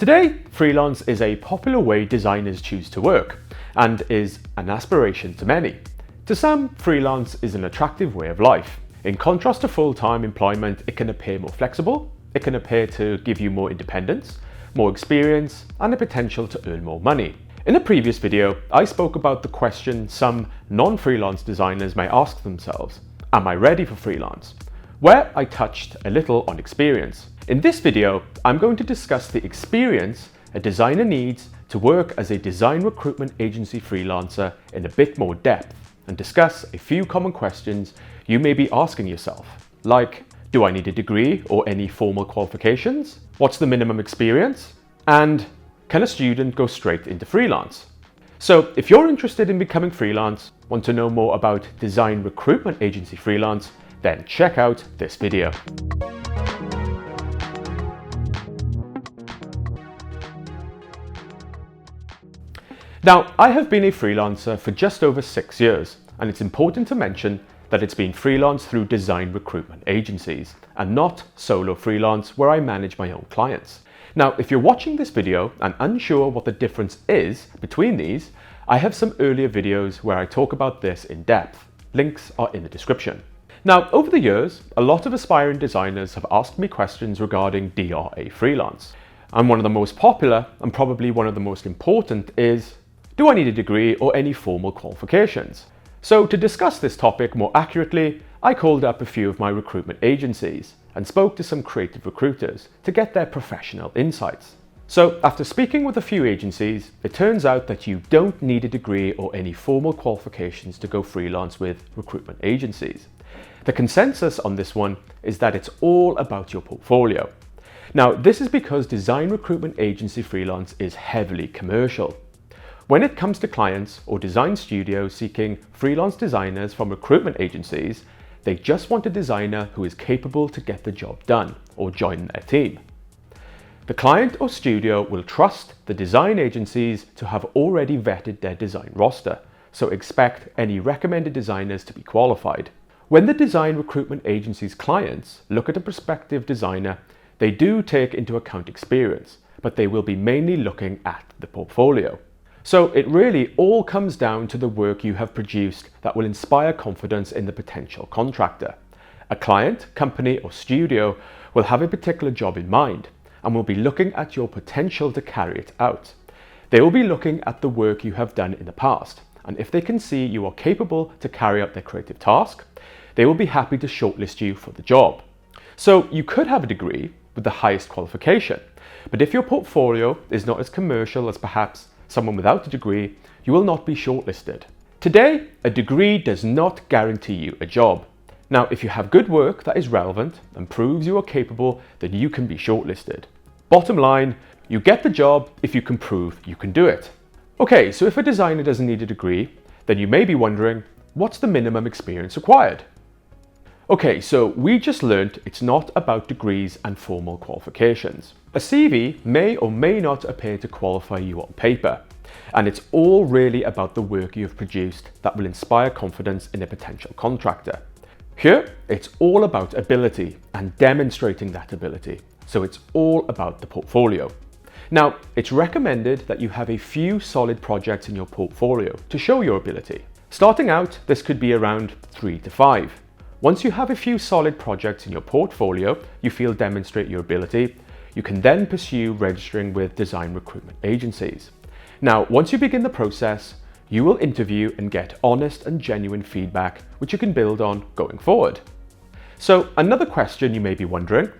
Today, freelance is a popular way designers choose to work and is an aspiration to many. To some, freelance is an attractive way of life. In contrast to full-time employment, it can appear more flexible, it can appear to give you more independence, more experience, and the potential to earn more money. In a previous video, I spoke about the question some non-freelance designers may ask themselves, am I ready for freelance? Where I touched a little on experience. In this video, I'm going to discuss the experience a designer needs to work as a design recruitment agency freelancer in a bit more depth and discuss a few common questions you may be asking yourself, like, do I need a degree or any formal qualifications? What's the minimum experience? And can a student go straight into freelance? So if you're interested in becoming freelance, want to know more about design recruitment agency freelance, then check out this video. Now, I have been a freelancer for just over 6 years, and it's important to mention that it's been freelance through design recruitment agencies and not solo freelance where I manage my own clients. Now, if you're watching this video and unsure what the difference is between these, I have some earlier videos where I talk about this in depth. Links are in the description. Now, over the years, a lot of aspiring designers have asked me questions regarding DRA freelance. And one of the most popular, and probably one of the most important, is, do I need a degree or any formal qualifications? So to discuss this topic more accurately, I called up a few of my recruitment agencies and spoke to some creative recruiters to get their professional insights. So after speaking with a few agencies, it turns out that you don't need a degree or any formal qualifications to go freelance with recruitment agencies. The consensus on this one is that it's all about your portfolio. Now, this is because design recruitment agency freelance is heavily commercial. When it comes to clients or design studios seeking freelance designers from recruitment agencies, they just want a designer who is capable to get the job done or join their team. The client or studio will trust the design agencies to have already vetted their design roster, so expect any recommended designers to be qualified. When the design recruitment agency's clients look at a prospective designer, they do take into account experience, but they will be mainly looking at the portfolio. So it really all comes down to the work you have produced that will inspire confidence in the potential contractor. A client, company, or studio will have a particular job in mind and will be looking at your potential to carry it out. They will be looking at the work you have done in the past, and if they can see you are capable to carry out their creative task, they will be happy to shortlist you for the job. So you could have a degree with the highest qualification, but if your portfolio is not as commercial as perhaps someone without a degree, you will not be shortlisted. Today, a degree does not guarantee you a job. Now, if you have good work that is relevant and proves you are capable, then you can be shortlisted. Bottom line, you get the job if you can prove you can do it. Okay, so if a designer doesn't need a degree, then you may be wondering, what's the minimum experience required? Okay, so we just learned it's not about degrees and formal qualifications. A CV may or may not appear to qualify you on paper, and it's all really about the work you have produced that will inspire confidence in a potential contractor. Here, it's all about ability and demonstrating that ability, so it's all about the portfolio. Now, it's recommended that you have a few solid projects in your portfolio to show your ability. Starting out, this could be around 3 to 5. Once you have a few solid projects in your portfolio you feel demonstrate your ability, you can then pursue registering with design recruitment agencies. Now, once you begin the process, you will interview and get honest and genuine feedback, which you can build on going forward. So another question you may be wondering,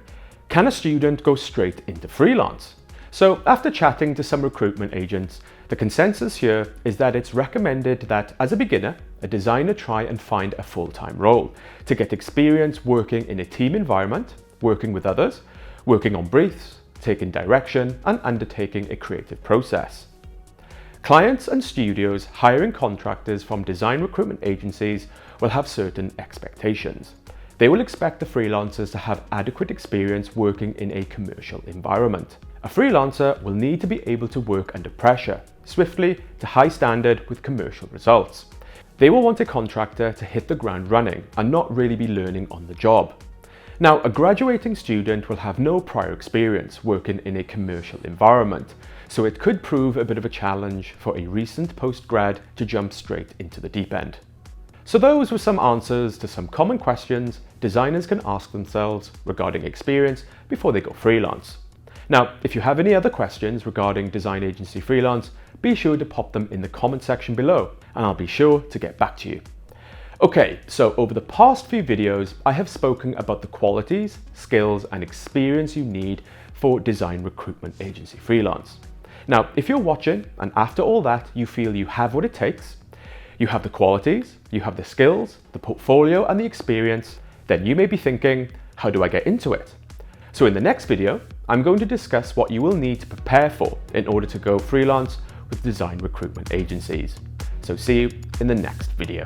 can a student go straight into freelance? So after chatting to some recruitment agents, the consensus here is that it's recommended that as a beginner, a designer try and find a full-time role to get experience working in a team environment, working with others, working on briefs, taking direction, and undertaking a creative process. Clients and studios hiring contractors from design recruitment agencies will have certain expectations. They will expect the freelancers to have adequate experience working in a commercial environment. A freelancer will need to be able to work under pressure, swiftly to high standard with commercial results. They will want a contractor to hit the ground running and not really be learning on the job. Now, a graduating student will have no prior experience working in a commercial environment, so it could prove a bit of a challenge for a recent postgrad to jump straight into the deep end. So those were some answers to some common questions designers can ask themselves regarding experience before they go freelance. Now, if you have any other questions regarding design agency freelance, be sure to pop them in the comment section below and I'll be sure to get back to you. Okay, so over the past few videos, I have spoken about the qualities, skills and experience you need for design recruitment agency freelance. Now, if you're watching and after all that you feel you have what it takes, you have the qualities, you have the skills, the portfolio and the experience, then you may be thinking, how do I get into it? So in the next video, I'm going to discuss what you will need to prepare for in order to go freelance with design recruitment agencies. So see you in the next video.